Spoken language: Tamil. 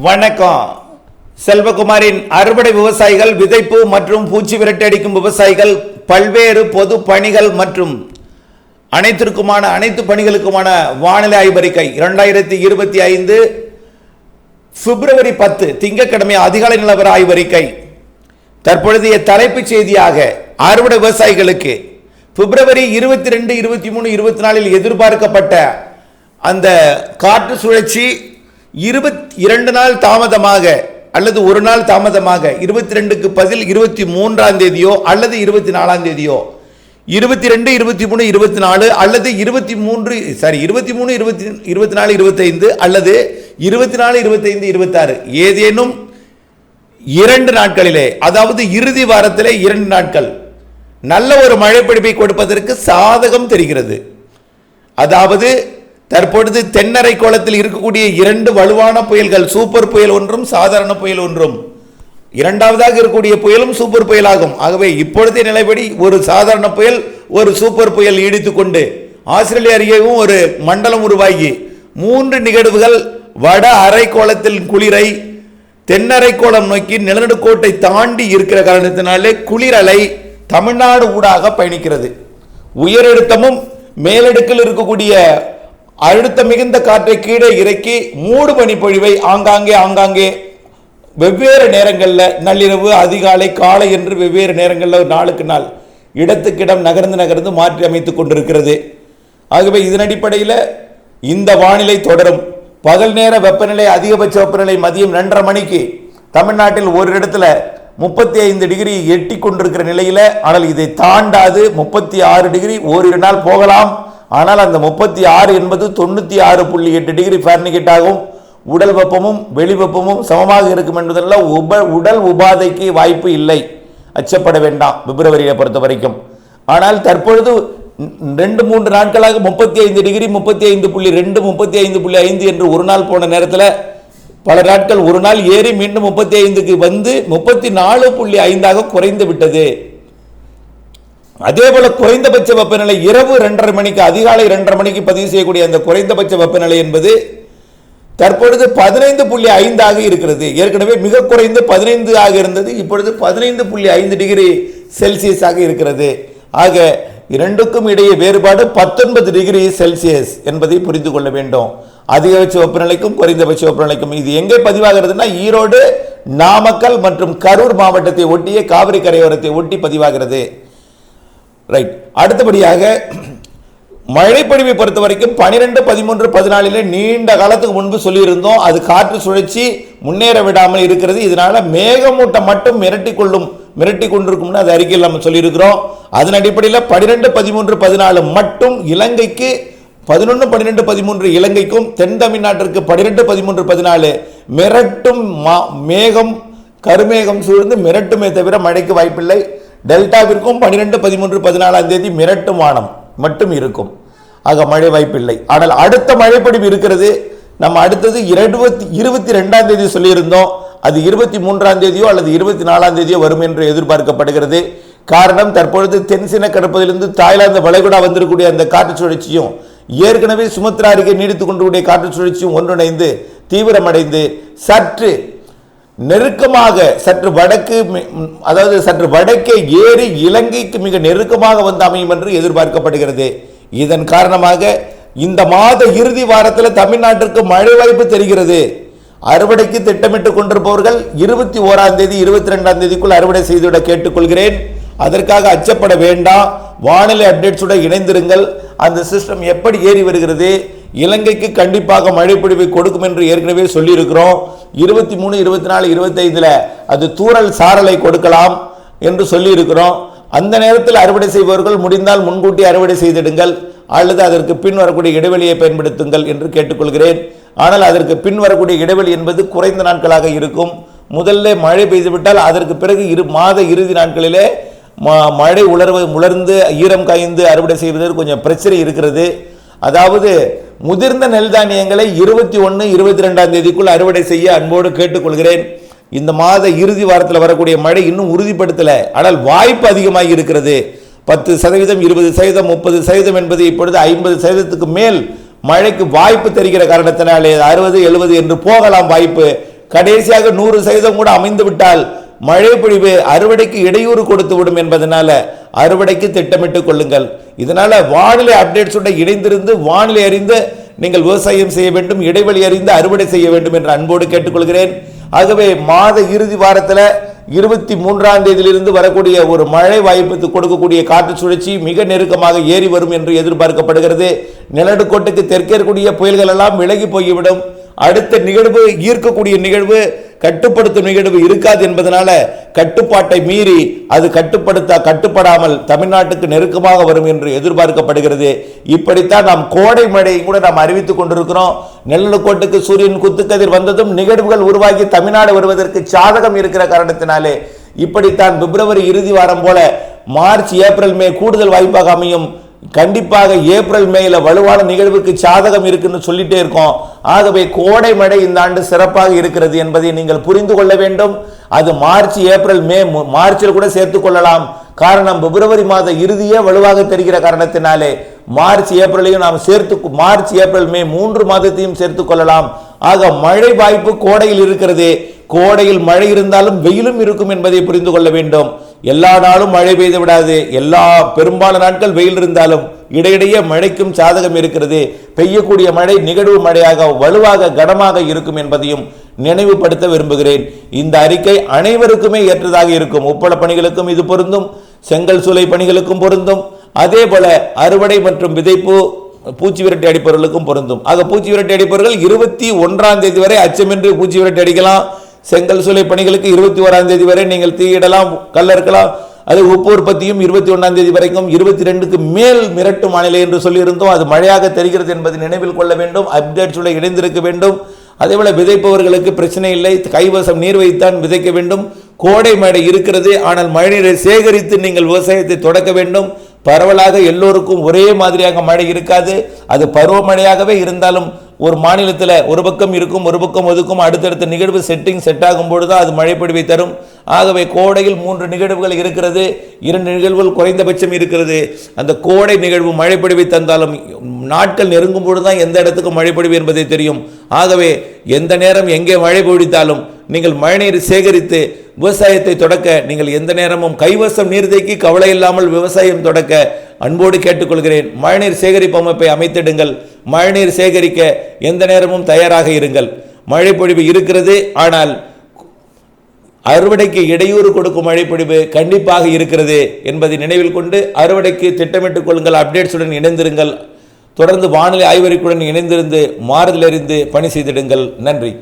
வணக்கம். செல்வகுமாரின் அறுவடை விவசாயிகள், விதைப்பு மற்றும் பூச்சி விரட்டி அடிக்கும் விவசாயிகள், பல்வேறு பொது பணிகள் மற்றும் அனைத்து பணிகளுக்குமான வானிலை ஆய்வறிக்கை 2025 பிப்ரவரி 10 திங்கட்கிழமை அதிகாலை நிலவர ஆய்வறிக்கை. தற்பொழுதைய தலைப்புச் செய்தியாக அறுவடை விவசாயிகளுக்கு பிப்ரவரி 22, 23, 24 எதிர்பார்க்கப்பட்ட அந்த காற்று சுழற்சி 22 நாள் தாமதமாக அல்லது ஒரு நாள் தாமதமாக 22க்கு பதில் 23ஆம் தேதியோ அல்லது 24ஆம் தேதியோ 22, 23, 24 அல்லது 23, 24, 25 அல்லது 24, 25, 26 ஏதேனும் 2 நாட்களிலே, அதாவது இறுதி வாரத்திலே 2 நாட்கள் நல்ல ஒரு மழை பொழிவை கொடுப்பதற்கு சாதகம் தெரிகிறது. அதாவது தற்பொழுது தென்னரை கோலத்தில் இருக்கக்கூடிய 2 வலுவான புயல்கள், சூப்பர் புயல் ஒன்றும் சாதாரண புயல் ஒன்றும், இரண்டாவதாக இருக்கக்கூடிய புயலும் சூப்பர் புயலாகும். ஆகவே இப்பொழுதைய நிலைப்படி ஒரு சாதாரண புயல் ஒரு சூப்பர் புயல் நீடித்துக்கொண்டு ஆஸ்திரேலியா அருகேயும் ஒரு மண்டலம் உருவாகி 3 நிகழ்வுகள் வட அரைக்கோளத்தில் குளிரை தென்னரைக்கோளம் நோக்கி நிலநடுக்கோட்டை தாண்டி இருக்கிற காரணத்தினாலே குளிரலை தமிழ்நாடு ஊடாக பயணிக்கிறது. உயரழுத்தமும் மேலடுக்கில் இருக்கக்கூடிய அழுத்த மிகுந்த காற்றை கீழே இறக்கி மூடு பனிப்பொழிவை ஆங்காங்கே வெவ்வேறு நேரங்களில் நள்ளிரவு, அதிகாலை, காலை என்று வெவ்வேறு நேரங்களில் நாளுக்கு நாள் இடத்துக்கிடம் நகர்ந்து மாற்றி அமைத்துக் கொண்டிருக்கிறது. ஆகவே இதன் அடிப்படையில் இந்த வானிலை தொடரும். பகல் நேர வெப்பநிலை, அதிகபட்ச வெப்பநிலை மதியம் 2:30 மணிக்கு தமிழ்நாட்டில் ஒரு இடத்துல 35 டிகிரி எட்டி கொண்டிருக்கிற நிலையில், ஆனால் இதை தாண்டாது 36 டிகிரி ஓரிரு நாள் போகலாம். ஆனால் அந்த 36 என்பது 96.8 டிகிரி ஃபாரன்ஹீட் ஆகும். உடல் வெப்பமும் வெளி வெப்பமும் சமமாக இருக்கும் என்பதில் உடல் உபாதைக்கு வாய்ப்பு இல்லை, அச்சப்பட வேண்டாம் பிப்ரவரியை பொறுத்த வரைக்கும். ஆனால் தற்பொழுது 2-3 நாட்களாக 35 டிகிரி, 35.2, 35.5 என்று ஒரு நாள் போன நேரத்தில் பல நாட்கள் ஒரு நாள் ஏறி மீண்டும் 35க்கு வந்து 34.5 குறைந்து விட்டது. அதே போல குறைந்தபட்ச வெப்பநிலை இரவு 2:30 மணிக்கு, அதிகாலை 2:30 மணிக்கு பதிவு செய்யக்கூடிய அந்த குறைந்தபட்ச வெப்பநிலை என்பது தற்பொழுது 15.5 இருக்கிறது. ஏற்கனவே மிக குறைந்து 15 இருந்தது, இப்பொழுது 15.5 டிகிரி செல்சியஸாக இருக்கிறது. ஆக இரண்டுக்கும் இடையே வேறுபாடு 19 டிகிரி செல்சியஸ் என்பதை புரிந்து கொள்ள வேண்டும். அதிகபட்ச வெப்பநிலைக்கும் குறைந்தபட்ச வெப்பநிலைக்கும் இது எங்கே பதிவாகிறதுனா ஈரோடு, நாமக்கல் மற்றும் கரூர் மாவட்டத்தை ஒட்டிய காவிரி கரையோரத்தை ஒட்டி பதிவாகிறது. ரைட். அடுத்தபடியாக மழைப்பொழிவை பொறுத்த வரைக்கும் 12, 13, 14 நீண்ட காலத்துக்கு முன்பு சொல்லியிருந்தோம். அது காற்று சுழற்சி முன்னேற விடாமல் இருக்கிறது. இதனால மேகமூட்டம் மட்டும் மிரட்டி கொண்டிருக்கும்னு அது அறிக்கையில் நம்ம சொல்லியிருக்கிறோம். அதன் அடிப்படையில் 12, 13, 14 மட்டும் இலங்கைக்கு, 11, 12, 13 இலங்கைக்கும், தென் தமிழ்நாட்டிற்கு 12, 13, 14 மிரட்டும் மேகம், கருமேகம் சூழ்ந்து மிரட்டுமே தவிர மழைக்கு வாய்ப்பில்லை. டெல்டாவிற்கும் 12, 13, 14 தேதி மிரட்டும் வானம் மட்டும் இருக்கும். ஆக மழை வாய்ப்பில்லை. ஆனால் அடுத்த மழைப்பொழிவு இருக்கிறது. நம்ம அடுத்தது 22ஆம் தேதி சொல்லியிருந்தோம். அது 23ஆம் தேதியோ அல்லது 24ஆம் தேதியோ வரும் என்று எதிர்பார்க்கப்படுகிறது. காரணம், தற்பொழுது தென்சீன கடற்பகுதியிலிருந்து தாய்லாந்து வளைகுடா வந்திருக்கக்கூடிய அந்த காற்று சுழற்சியும் ஏற்கனவே சுமத்ரா அருகே நீடித்துக் கொண்டிருக்கூடிய காற்று சுழற்சியும் ஒன்றிணைந்து தீவிரமடைந்து சற்று நெருக்கமாக, சற்று வடக்கு, அதாவது சற்று வடக்கே ஏறி இலங்கைக்கு மிக நெருக்கமாக வந்து அமையும் என்று எதிர்பார்க்கப்படுகிறது. இதன் காரணமாக இந்த மாத இறுதி வாரத்தில் தமிழ்நாட்டிற்கு மழை வாய்ப்பு தெரிகிறது. அறுவடைக்கு திட்டமிட்டுக் கொண்டிருப்பவர்கள் 21ஆம் தேதி 22ஆம் தேதிக்குள் அறுவடை செய்துவிட கேட்டுக்கொள்கிறேன். அதற்காக அச்சப்பட வேண்டாம். வானிலை அப்டேட்ஸோட இணைந்திருங்கள். அந்த சிஸ்டம் எப்படி ஏறி வருகிறது, இலங்கைக்கு கண்டிப்பாக மழைப்பொழிவை கொடுக்கும் என்று ஏற்கனவே சொல்லியிருக்கிறோம். 23, 24, 25 அது தூறல் சாரலை கொடுக்கலாம் என்று சொல்லியிருக்கிறோம். அந்த நேரத்தில் அறுவடை செய்பவர்கள் முடிந்தால் முன்கூட்டி அறுவடை செய்திடுங்கள், அல்லது அதற்கு பின் வரக்கூடிய இடைவெளியை பயன்படுத்துங்கள் என்று கேட்டுக்கொள்கிறேன். ஆனால் அதற்கு பின் வரக்கூடிய இடைவெளி என்பது குறைந்த நாட்களாக இருக்கும். முதல்ல மழை பெய்துவிட்டால் அதற்கு பிறகு மாத இறுதி நாட்களிலே மழை உலர்ந்து ஈரம் காய்ந்து அறுவடை செய்வதற்கு கொஞ்சம் பிரச்சனை இருக்கிறது. அதாவது முதிர்ந்த நெல் தானியங்களை 21, 22ஆம் தேதிக்குள் அறுவடை செய்ய அன்போடு கேட்டுக்கொள்கிறேன். இந்த மாத இறுதி வாரத்தில் வரக்கூடிய மழை இன்னும் உறுதிப்படுத்தல, ஆனால் வாய்ப்பு அதிகமாக இருக்கிறது. 10%, 20%, 30% என்பது இப்பொழுது 50%க்கு மேல் மழைக்கு வாய்ப்பு தெரிகிற காரணத்தினாலே 60, 70 என்று போகலாம் வாய்ப்பு. கடைசியாக 100% கூட அமைந்து விட்டால் மழை பொழிவு அறுவடைக்கு இடையூறு கொடுத்து விடும் என்பதனால அறுவடைக்கு திட்டமிட்டுக் கொள்ளுங்கள். இதனால வானிலை அப்டேட்ஸோட இணைந்திருந்து வானிலை அறிந்து நீங்கள் விவசாயம் செய்ய வேண்டும், இடைவெளி அறிந்து அறுவடை செய்ய வேண்டும் என்று அன்போடு கேட்டுக்கொள்கிறேன். ஆகவே மாத இறுதி வாரத்தில் 23ஆம் தேதியிலிருந்து வரக்கூடிய ஒரு மழை வாய்ப்பு கொடுக்கக்கூடிய காற்று சுழற்சி மிக நெருக்கமாக ஏறி வரும் என்று எதிர்பார்க்கப்படுகிறது. நிலநடுக்கோட்டுக்கு தெற்கே இருக்கக்கூடிய புயல்கள் எல்லாம் விலகி போய்விடும். அடுத்த நிகழ்வு ஈர்க்கக்கூடிய நிகழ்வு, கட்டுப்படுத்தும் நிகழ்வு இருக்காது என்பதனால கட்டுப்பாட்டை மீறி அது கட்டுப்படாமல் தமிழ்நாட்டுக்கு நெருக்கமாக வரும் என்று எதிர்பார்க்கப்படுகிறது. இப்படித்தான் நாம் கோடை மழையை கூட நாம் அறிவித்துக் கொண்டிருக்கிறோம். நிலநடுக்கோட்டுக்கு சூரியன் குத்துக்கதிர் வந்ததும் நிகழ்வுகள் உருவாகி தமிழ்நாடு வருவதற்கு சாதகம் இருக்கிற காரணத்தினாலே இப்படித்தான் பிப்ரவரி இறுதி வாரம் போல மார்ச் ஏப்ரல் மே கூடுதல் வாய்ப்பாக அமையும். கண்டிப்பாக ஏப்ரல் மேல வலுவான நிகழ்வுக்கு சாதகம் இருக்குன்னு சொல்லிட்டே இருக்கோம். ஆகவே கோடை மழை இந்த ஆண்டு சிறப்பாக இருக்கிறது என்பதை நீங்கள் புரிந்து கொள்ள வேண்டும். அது மார்ச் ஏப்ரல் மே, மார்ச்சில் கூட சேர்த்துக் கொள்ளலாம். காரணம் பிப்ரவரி மாத இறுதியே வலுவாக தெரிகிற காரணத்தினாலே மார்ச் ஏப்ரலையும் நாம் மார்ச் ஏப்ரல் மே 3 மாதத்தையும் சேர்த்துக் கொள்ளலாம். ஆக மழை வாய்ப்பு கோடையில் இருக்கிறது. கோடையில் மழை இருந்தாலும் வெயிலும் இருக்கும் என்பதை புரிந்து கொள்ள வேண்டும். எல்லா நாளும் மழை பெய்து விடாது. பெரும்பாலான நாட்கள் வெயில் இருந்தாலும் இடையிடையே மழைக்கும் சாதகம் இருக்கிறது. பெய்யக்கூடிய மழை நிகழ்வு மழையாக வலுவாக கனமாக இருக்கும் என்பதையும் நினைவுபடுத்த விரும்புகிறேன். இந்த அறிக்கை அனைவருக்குமே ஏற்றதாக இருக்கும். உப்பள பணிகளுக்கும் இது பொருந்தும், செங்கல் சூளை பணிகளுக்கும் பொருந்தும், அதே போல அறுவடை மற்றும் விதைப்பு பூச்சி விரட்டி அடிப்பவர்களுக்கும் பொருந்தும். ஆக பூச்சி விரட்டி அடிப்பவர்கள் 21ஆம் தேதி வரை அச்சமின்றி பூச்சி விரட்டி அடிக்கலாம். செங்கல் சூளை பணிகளுக்கு 21ஆம் தேதி வரை நீங்கள் தீயிடலாம், கல்லறுக்கலாம். அது உப்பு உற்பத்தியும் 21ஆம் தேதி வரைக்கும், 22க்கு மேல் மிரட்டும் வானிலை என்று சொல்லியிருந்தோம். அது மழையாக தெரிகிறது என்பதை நினைவில் கொள்ள வேண்டும். அப்டேட்ஸுடன் இணைந்திருக்க வேண்டும். அதேபோல விதைப்பவர்களுக்கு பிரச்சனை இல்லை, கைவசம் நீர் வைத்தான் விதைக்க வேண்டும். கோடை மழை இருக்கிறது, ஆனால் மழைநீரை சேகரித்து நீங்கள் விவசாயத்தை தொடக்க வேண்டும். பரவலாக எல்லோருக்கும் ஒரே மாதிரியாக மழை இருக்காது. அது பருவமழையாகவே இருந்தாலும் ஒரு மாநிலத்தில் ஒரு பக்கம் இருக்கும், ஒரு பக்கம் ஒதுக்கும். அடுத்தடுத்த நிகழ்வு செட் ஆகும் பொழுதுதான் அது மழை பொழிவை தரும். ஆகவே கோடையில் 3 நிகழ்வுகள் இருக்கிறது, 2 நிகழ்வுகள் குறைந்தபட்சம் இருக்கிறது. அந்த கோடை நிகழ்வு மழை பொழிவை தந்தாலும் நாட்கள் நெருங்கும் பொழுதுதான் எந்த இடத்துக்கும் மழை பொழிவு என்பதை தெரியும். ஆகவே எந்த நேரம் எங்கே மழை பொழித்தாலும் நீங்கள் மழைநீர் சேகரித்து விவசாயத்தை தொடக்க நீங்கள் எந்த நேரமும் கைவசம் நீர் தேக்கி கவலை இல்லாமல் விவசாயம் தொடக்க அன்போடு கேட்டுக்கொள்கிறேன். மழைநீர் சேகரிப்பு அமைப்பை அமைத்திடுங்கள். மழைநீர் சேகரிக்க எந்த நேரமும் தயாராக இருங்கள். மழை பொழிவு இருக்கிறது, ஆனால் அறுவடைக்கு இடையூறு கொடுக்கும் மழை பொழிவு கண்டிப்பாக இருக்கிறது என்பதை நினைவில் கொண்டு அறுவடைக்கு திட்டமிட்டுக் கொள்ளுங்கள். அப்டேட்ஸுடன் இணைந்திருங்கள். தொடர்ந்து வானிலை ஆய்வறிக்கையுடன் இணைந்திருந்து மாறுதலறிந்து பணி செய்திடுங்கள். நன்றி.